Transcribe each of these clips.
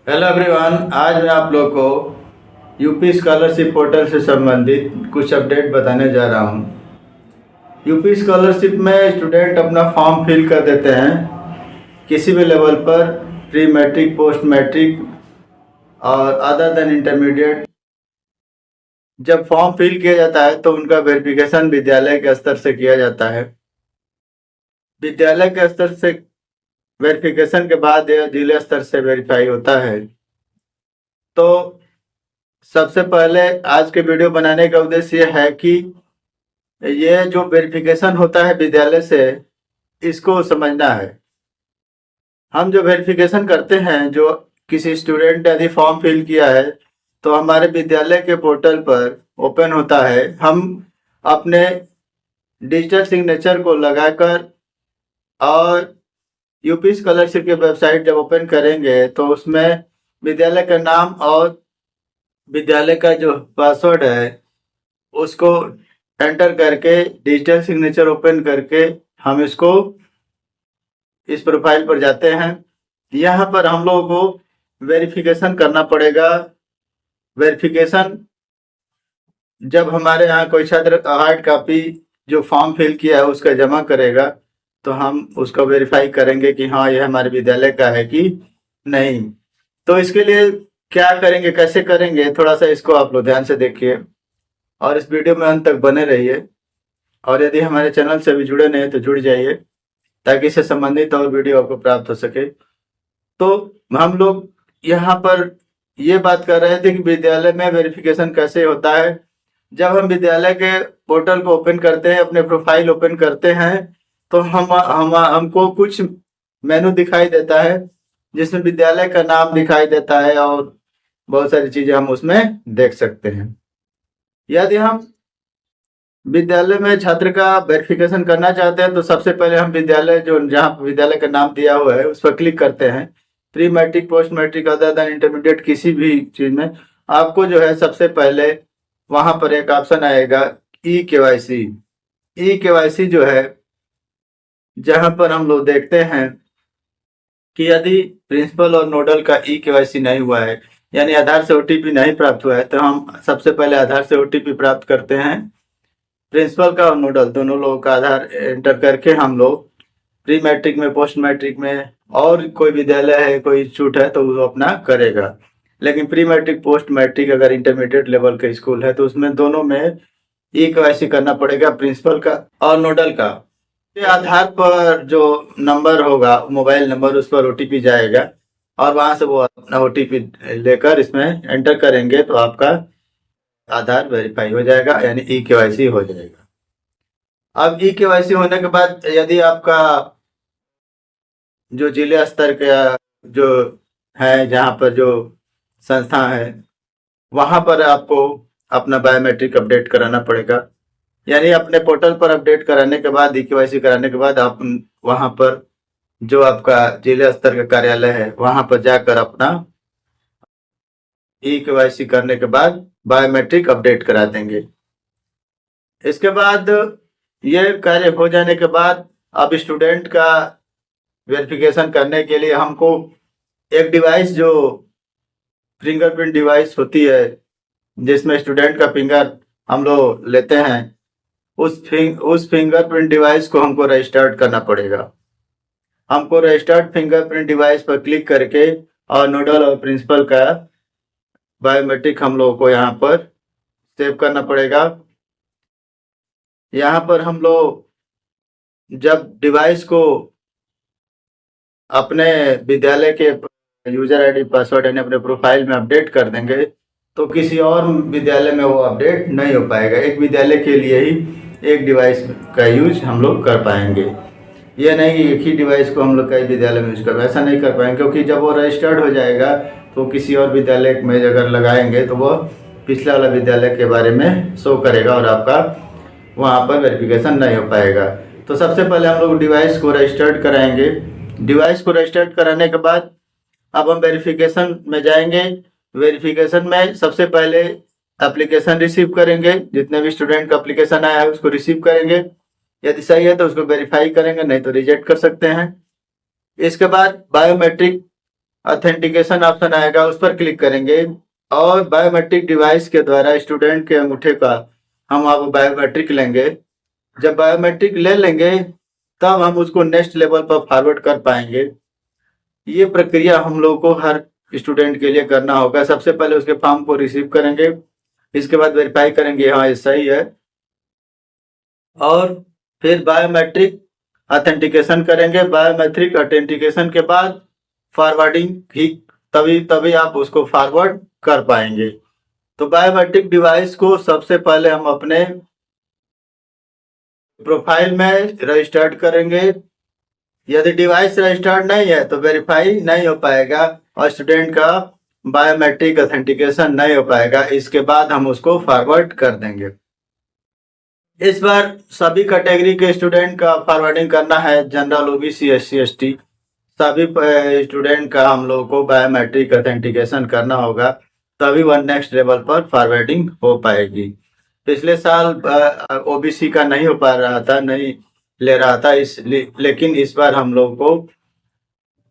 Hello everyone, आज मैं आप लोग को यूपी स्कॉलरशिप पोर्टल से संबंधित कुछ अपडेट बताने जा रहा हूं। यूपी स्कॉलरशिप में स्टूडेंट अपना फॉर्म फिल कर देते हैं किसी भी लेवल पर, प्री मैट्रिक, पोस्ट मैट्रिक और अदर देन इंटरमीडिएट। जब फॉर्म फिल किया जाता है तो उनका वेरिफिकेशन विद्यालय के स्तर से किया जाता है। विद्यालय के स्तर से वेरिफिकेशन के बाद यह जिले स्तर से वेरीफाई होता है। तो सबसे पहले आज के वीडियो बनाने का उद्देश्य यह है कि ये जो वेरिफिकेशन होता है विद्यालय से, इसको समझना है। हम जो वेरिफिकेशन करते हैं, जो किसी स्टूडेंट ने यदि फॉर्म फिल किया है तो हमारे विद्यालय के पोर्टल पर ओपन होता है। हम अपने डिजिटल सिग्नेचर को लगाकर और यूपी स्कॉलरशिप की वेबसाइट जब ओपन करेंगे तो उसमें विद्यालय का नाम और विद्यालय का जो पासवर्ड है उसको एंटर करके डिजिटल सिग्नेचर ओपन करके हम इसको इस प्रोफाइल पर जाते हैं। यहाँ पर हम लोगों को वेरिफिकेशन करना पड़ेगा। वेरिफिकेशन जब हमारे यहाँ कोई छात्र हार्ड कॉपी जो फॉर्म फिल किया है उसका जमा करेगा तो हम उसको वेरीफाई करेंगे कि हाँ यह हमारे विद्यालय का है कि नहीं। तो इसके लिए क्या करेंगे, कैसे करेंगे, थोड़ा सा इसको आप लोग ध्यान से देखिए और इस वीडियो में अंत तक बने रहिए। और यदि हमारे चैनल से भी जुड़े नहीं तो जुड़ जाइए ताकि इससे संबंधित और वीडियो आपको प्राप्त हो सके। तो हम लोग यहाँ पर ये बात कर रहे थे कि विद्यालय में वेरिफिकेशन कैसे होता है। जब हम विद्यालय के पोर्टल को ओपन करते हैं, अपने प्रोफाइल ओपन करते हैं, तो हमको कुछ मेनू दिखाई देता है जिसमें विद्यालय का नाम दिखाई देता है और बहुत सारी चीजें हम उसमें देख सकते हैं। यदि हम विद्यालय में छात्र का वेरिफिकेशन करना चाहते हैं तो सबसे पहले हम विद्यालय जो जहाँ विद्यालय का नाम दिया हुआ है उस पर क्लिक करते हैं। Pre matric, post matric, other than intermediate किसी भी चीज में आपको जो है सबसे पहले वहां पर एक ऑप्शन आएगा ई-केवाईसी। ई-केवाईसी जो है जहां पर हम लोग देखते हैं कि यदि प्रिंसिपल और नोडल का ई-केवाईसी नहीं हुआ है, यानी आधार से ओटीपी नहीं प्राप्त हुआ है, तो हम सबसे पहले आधार से ओटीपी प्राप्त करते हैं। प्रिंसिपल का और नोडल दोनों लोगों का आधार एंटर करके हम लोग प्री मैट्रिक में, पोस्ट मैट्रिक में और कोई विद्यालय है, कोई इंस्टीट्यूट है तो वो अपना करेगा। लेकिन प्री मैट्रिक, पोस्ट मैट्रिक अगर इंटरमीडिएट लेवल का स्कूल है तो उसमें दोनों में ई-केवाईसी करना पड़ेगा, प्रिंसिपल का और नोडल का। ये आधार पर जो नंबर होगा, मोबाइल नंबर, उस पर ओटीपी जाएगा और वहां से वो अपना ओटीपी लेकर इसमें एंटर करेंगे तो आपका आधार वेरीफाई हो जाएगा, यानी ई-केवाईसी हो जाएगा। अब ई-केवाईसी होने के बाद यदि आपका जो जिले स्तर का जो है, जहाँ पर जो संस्था है, वहां पर आपको अपना बायोमेट्रिक अपडेट कराना पड़ेगा। यानी अपने पोर्टल पर अपडेट कराने के बाद, ई-केवाईसी कराने के बाद आप वहां पर जो आपका जिला स्तर का कार्यालय है वहां पर जाकर अपना ई-केवाईसी करने के बाद बायोमेट्रिक अपडेट करा देंगे। इसके बाद ये कार्य हो जाने के बाद अब स्टूडेंट का वेरिफिकेशन करने के लिए हमको एक डिवाइस, जो फिंगरप्रिंट डिवाइस होती है जिसमें स्टूडेंट का फिंगर हम लोग लेते हैं, उस फिंगरप्रिंट डिवाइस को हमको रजिस्टर्ड करना पड़ेगा। हमको रजिस्टर्ड फिंगरप्रिंट डिवाइस पर क्लिक करके और नोडल और प्रिंसिपल का बायोमेट्रिक हम लोगों को यहाँ पर सेव करना पड़ेगा। यहाँ पर हम लोग जब डिवाइस को अपने विद्यालय के यूजर आईडी, पासवर्ड यानी अपने प्रोफाइल में अपडेट कर देंगे तो किसी और विद्यालय में वो अपडेट नहीं हो पाएगा। एक विद्यालय के लिए ही एक डिवाइस का यूज हम लोग कर पाएंगे। ये नहीं कि एक ही डिवाइस को हम लोग कई विद्यालय में यूज कर, ऐसा नहीं कर पाएंगे, क्योंकि जब वो रजिस्टर्ड हो जाएगा तो किसी और विद्यालय में अगर लगाएंगे तो वो पिछले वाला विद्यालय के बारे में शो करेगा और आपका वहाँ पर वेरिफिकेशन नहीं हो पाएगा। तो सबसे पहले हम लोग डिवाइस को रजिस्टर्ड कराएंगे। डिवाइस को रजिस्टर्ड कराने के बाद अब हम वेरिफिकेशन में जाएंगे। वेरिफिकेशन में सबसे पहले एप्लीकेशन रिसीव करेंगे, जितने भी स्टूडेंट का एप्लीकेशन आया है उसको रिसीव करेंगे। यदि सही है तो उसको वेरीफाई करेंगे, नहीं तो रिजेक्ट कर सकते हैं। इसके बाद बायोमेट्रिक ऑथेंटिकेशन ऑप्शन आएगा, उस पर क्लिक करेंगे और बायोमेट्रिक डिवाइस के द्वारा स्टूडेंट के अंगूठे का हम आप बायोमेट्रिक लेंगे। जब बायोमेट्रिक ले लेंगे तब हम उसको नेक्स्ट लेवल पर फॉरवर्ड कर पाएंगे। ये प्रक्रिया हम लोग को हर स्टूडेंट के लिए करना होगा। सबसे पहले उसके फॉर्म को रिसीव करेंगे, इसके बाद वेरीफाई करेंगे हाँ ये सही है, और फिर बायोमेट्रिक ऑथेंटिकेशन करेंगे। बायोमेट्रिक ऑथेंटिकेशन के बाद फॉरवर्डिंग ही तभी आप उसको फॉरवर्ड कर पाएंगे। तो बायोमेट्रिक डिवाइस को सबसे पहले हम अपने प्रोफाइल में रजिस्टर्ड करेंगे। यदि डिवाइस रजिस्टर्ड नहीं है तो वेरीफाई नहीं हो पाएगा और स्टूडेंट का बायोमेट्रिक ऑथेंटिकेशन नहीं हो पाएगा। इसके बाद हम उसको फॉरवर्ड कर देंगे। इस बार सभी कैटेगरी के स्टूडेंट का फॉरवर्डिंग करना है, जनरल, ओबीसी, एससी, एसटी, सभी स्टूडेंट का हम लोगों को बायोमेट्रिक ऑथेंटिकेशन करना होगा, तभी वह नेक्स्ट लेवल पर फॉरवर्डिंग हो पाएगी। पिछले साल ओबीसी का नहीं हो पा रहा था, नहीं ले रहा था, लेकिन इस बार हम लोगों को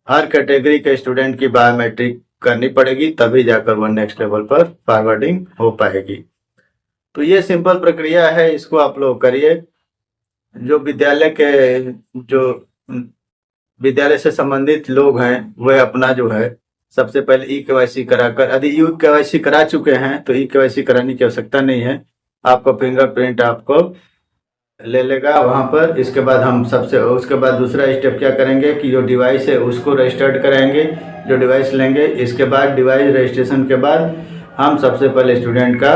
हर कैटेगरी के स्टूडेंट की बायोमेट्रिक करनी पड़ेगी, तभी जाकर वह नेक्स्ट लेवल पर फॉरवर्डिंग हो पाएगी। तो ये सिंपल प्रक्रिया है, इसको आप लोग करिए। जो विद्यालय से संबंधित लोग हैं वह अपना जो है सबसे पहले ई-केवाईसी कराकर, यदि ई-केवाईसी करा चुके हैं तो ई-केवाईसी कराने की आवश्यकता नहीं है, आपको फिंगरप्रिंट आपको ले लेगा वहाँ पर। इसके बाद उसके बाद दूसरा स्टेप क्या करेंगे कि जो डिवाइस है उसको रजिस्टर्ड कराएंगे, जो डिवाइस लेंगे। इसके बाद डिवाइस रजिस्ट्रेशन के बाद हम सबसे पहले स्टूडेंट का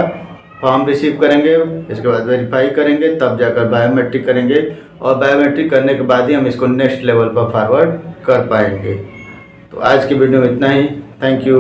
फॉर्म रिसीव करेंगे, इसके बाद वेरीफाई करेंगे, तब जाकर बायोमेट्रिक करेंगे और बायोमेट्रिक करने के बाद ही हम इसको नेक्स्ट लेवल पर फॉरवर्ड कर पाएंगे। तो आज की वीडियो में इतना ही। Thank you.